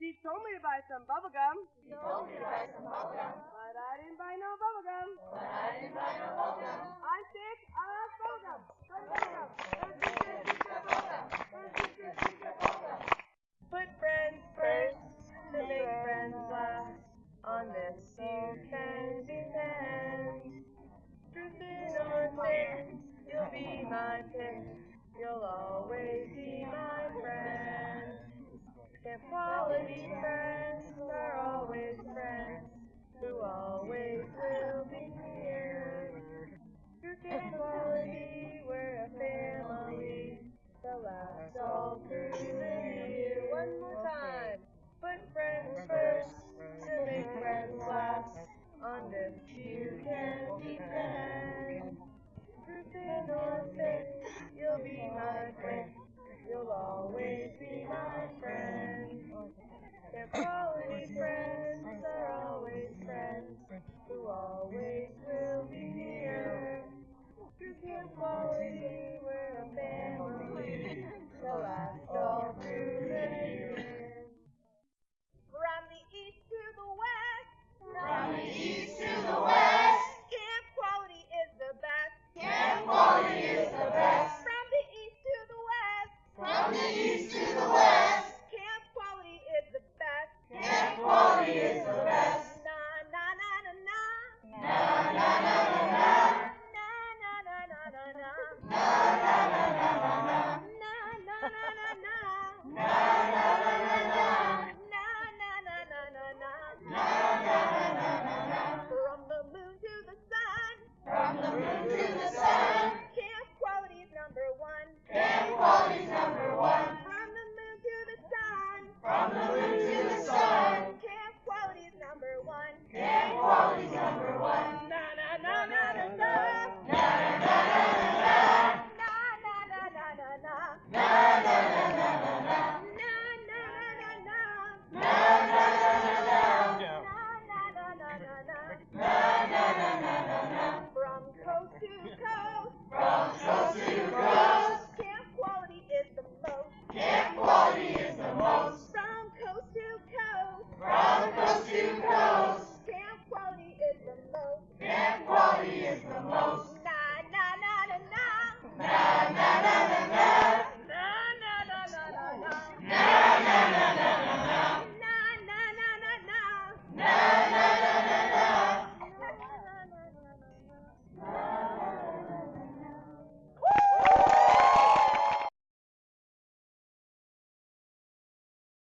She told me to buy some bubble gum. Told me to buy some bubble gum. But I didn't buy no bubble gum. I'm sick of bubble gum. Put friends first to make friends last. On this you can depend. Through thin or thick, you'll be my pick. You'll always be my friend. If quality friends are always friends, who always will be here. Through thick quality, we're a family that lasts all through the year. One more time. Put friends first to make friends last. On this you can depend. Through thin or thick, you'll be my friend. You'll always be my friend. If quality friends